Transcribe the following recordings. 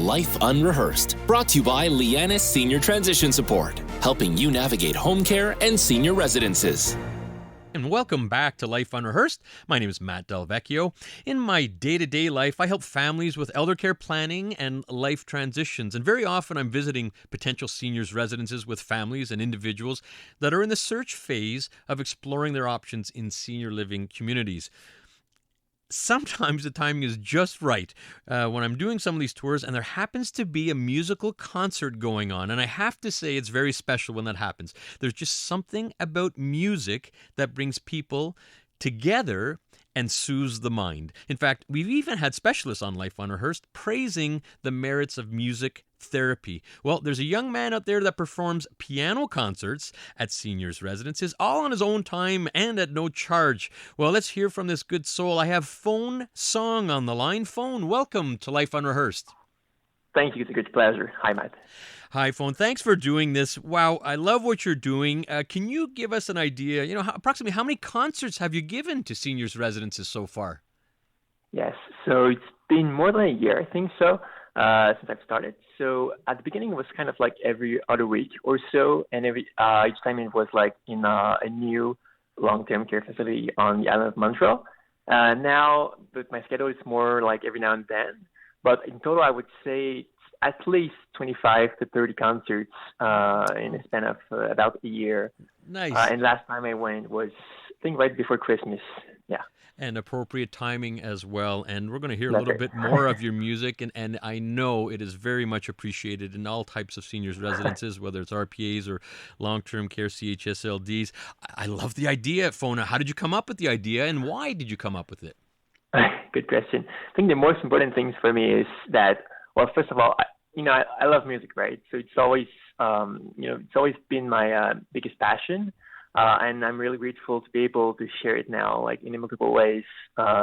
Life Unrehearsed, brought to you by Lianas Senior Transition Support, helping you navigate home care and senior residences. And welcome back to Life Unrehearsed. My name is Matt Delvecchio. In my day-to-day life, I help families with elder care planning and life transitions. And very often I'm visiting potential seniors' residences with families and individuals that are in the search phase of exploring their options in senior living communities. Sometimes the timing is just right when I'm doing some of these tours and there happens to be a musical concert going on. And I have to say it's very special when that happens. There's just something about music that brings people together and soothes the mind. In fact, we've even had specialists on Life Unrehearsed praising the merits of music therapy. Well, there's a young man out there that performs piano concerts at seniors' residences, all on his own time and at no charge. Well, let's hear from this good soul. I have Phone Song on the line. Phone, welcome to Life Unrehearsed. Thank you. It's a great pleasure. Hi, Matt. Hi, Phone. Thanks for doing this. Wow, I love what you're doing. Can you give us an idea, approximately how many concerts have you given to seniors' residences so far? Yes. So it's been more than a year, I think so, since I've started. So at the beginning, it was kind of like every other week or so. And each time it was like in a new long-term care facility on the island of Montreal. Now, with my schedule, it's more like every now and then. But in total, I would say at least 25 to 30 concerts in a span of about a year. Nice. And last time I went was, I think, right before Christmas. Yeah. And appropriate timing as well. And we're going to hear a That's little right. bit more of your music. And I know it is very much appreciated in all types of seniors residences, whether it's RPAs or long-term care CHSLDs. I love the idea, Fona. How did you come up with the idea and why did you come up with it? Good question. I think the most important things for me is that, well, first of all, I love music, right? So it's always, it's always been my biggest passion. And I'm really grateful to be able to share it now, like in multiple ways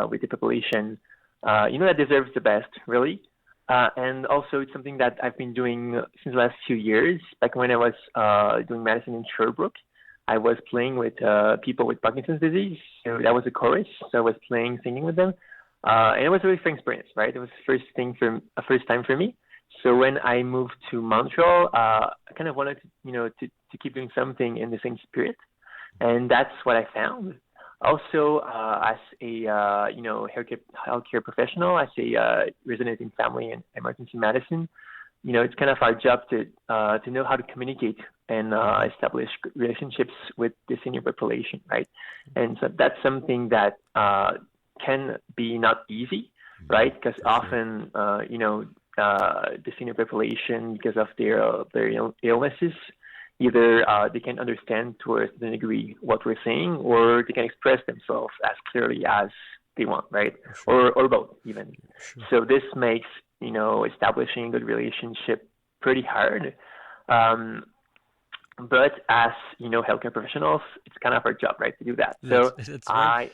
with the population, that deserves the best, really. And also it's something that I've been doing since the last few years. Back when I was doing medicine in Sherbrooke, I was playing with people with Parkinson's disease. So that was a chorus. So I was singing with them. And it was a really fun experience, right? It was a first time for me. So when I moved to Montreal, I kind of wanted to keep doing something in the same spirit. And that's what I found. Also, as a healthcare professional, as a resident in family and emergency medicine, it's kind of our job to know how to communicate and establish relationships with the senior population, right? And so that's something that can be not easy, right? Because often, the senior population, because of their illnesses, either they can understand to a certain degree what we're saying, or they can express themselves as clearly as they want, right? Sure. Or both, even. Sure. So this makes, establishing a good relationship pretty hard. But as, healthcare professionals, it's kind of our job, right, to do that. That's right.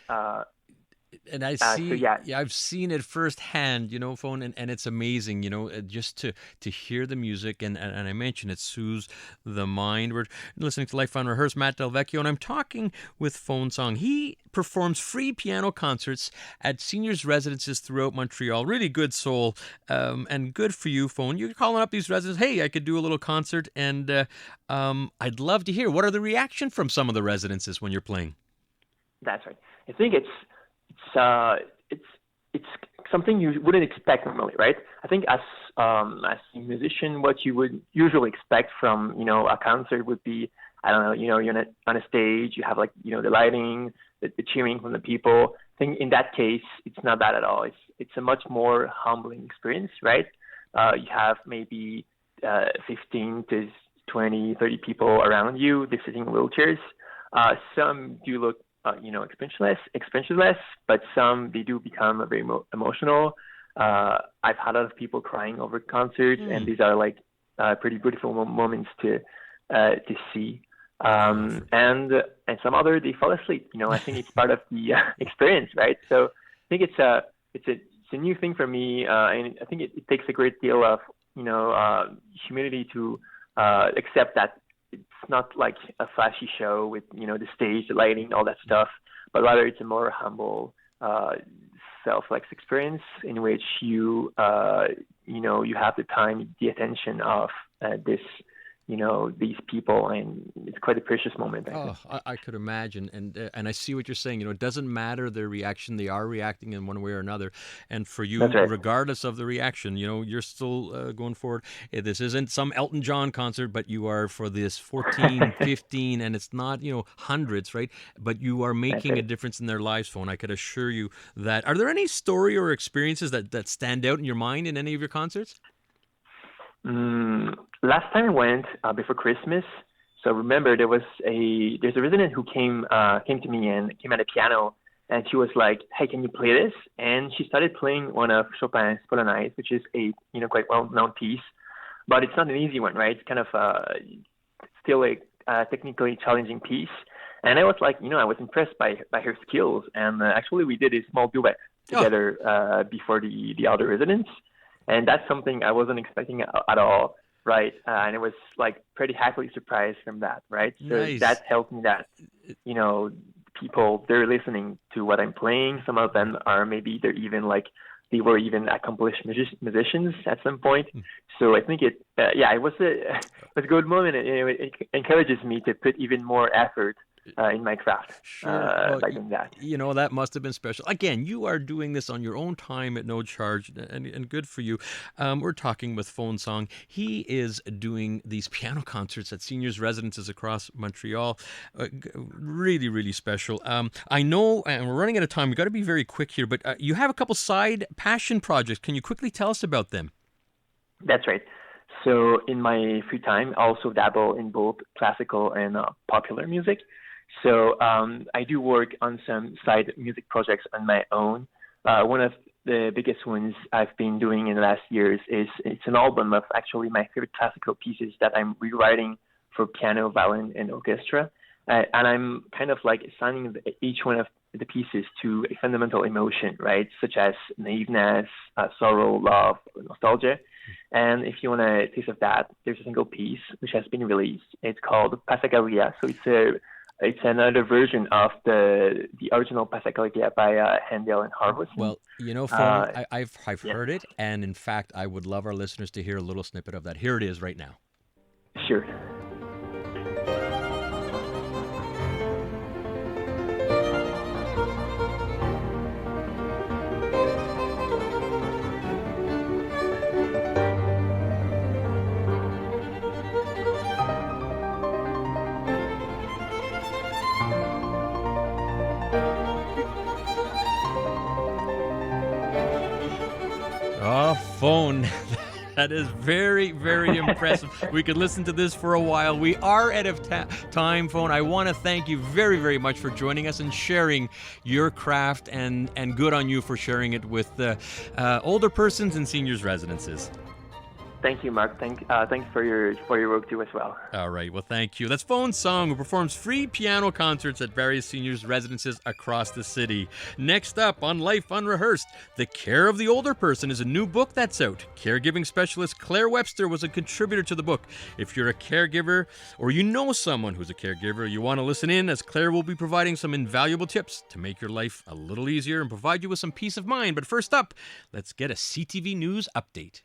And I see, I've seen it firsthand, Phone, and it's amazing, just to hear the music, and I mentioned it soothes the mind. We're listening to Life Unrehearsed, Matt Delvecchio, and I'm talking with Phone Song. He performs free piano concerts at seniors' residences throughout Montreal. Really good soul, and good for you, Phone. You're calling up these residents, hey, I could do a little concert, and I'd love to hear. What are the reaction from some of the residences when you're playing? That's right. I think it's something you wouldn't expect normally, right? I think as a musician, what you would usually expect from a concert would be, I don't know, you're on a stage, you have the lighting, the cheering from the people. I think in that case, it's not that at all. It's a much more humbling experience, right? You have maybe 15 to 20, 30 people around you. They're sitting in wheelchairs. Some do look expressionless, but some, they do become very emotional. I've had a lot of people crying over concerts, and these are pretty beautiful moments to see. And some other, they fall asleep. I think it's part of the experience, right? So I think it's a new thing for me, and I think it takes a great deal of humility to accept that it's not like a flashy show with the stage, the lighting, all that stuff, but rather it's a more humble self-flex experience in which you you have the time, the attention of these people, and it's quite a precious moment. I think. I could imagine, and I see what you're saying. It doesn't matter their reaction; they are reacting in one way or another. And for you, That's right. regardless of the reaction, you're still going forward. This isn't some Elton John concert, but you are for this 14, 15, and it's not hundreds, right? But you are making a difference in their lives, Phone. I could assure you that. Are there any story or experiences that stand out in your mind in any of your concerts? Last time I went before Christmas. So remember, there's a resident who came to me and came at a piano, and she was like, "Hey, can you play this?" And she started playing one of Chopin's Polonaise, which is a quite well-known piece, but it's not an easy one, right? It's kind of still a technically challenging piece. And I was like, I was impressed by her skills, and actually we did a small duet together before the other residents. And that's something I wasn't expecting at all, right? And I was like pretty happily surprised from that, right? So Nice. that tells me that, people, they're listening to what I'm playing. Some of them are they're even they were even accomplished musicians at some point. So I think it was a good moment. It encourages me to put even more effort in my craft by doing that. That must have been special. Again, you are doing this on your own time at no charge, and good for you. We're talking with Phone Song. He is doing these piano concerts at seniors' residences across Montreal. Really, really special. I know, and we're running out of time. We've got to be very quick here, but you have a couple side passion projects. Can you quickly tell us about them? That's right. So in my free time, I also dabble in both classical and popular music. So I do work on some side music projects on my own. One of the biggest ones I've been doing in the last years it's an album of actually my favorite classical pieces that I'm rewriting for piano, violin, and orchestra. And I'm kind of like assigning each one of the pieces to a fundamental emotion, right? Such as naiveness, sorrow, love, nostalgia. And if you want a taste of that, there's a single piece which has been released. It's called Passacaglia. So it's another version of the original Passacaglia by Handel and Harvest. Well, Phone, I've heard it, and in fact, I would love our listeners to hear a little snippet of that. Here it is right now. Sure. Oh, Phone. That is very, very impressive. We could listen to this for a while. We are out of time, Phone. I want to thank you very, very much for joining us and sharing your craft, and good on you for sharing it with older persons and seniors' residences. Thank you, Mark. Thanks for your work too as well. All right. Well, thank you. That's Phone Song, who performs free piano concerts at various seniors' residences across the city. Next up on Life Unrehearsed, The Care of the Older Person is a new book that's out. Caregiving specialist Claire Webster was a contributor to the book. If you're a caregiver or you know someone who's a caregiver, you want to listen in, as Claire will be providing some invaluable tips to make your life a little easier and provide you with some peace of mind. But first up, let's get a CTV News update.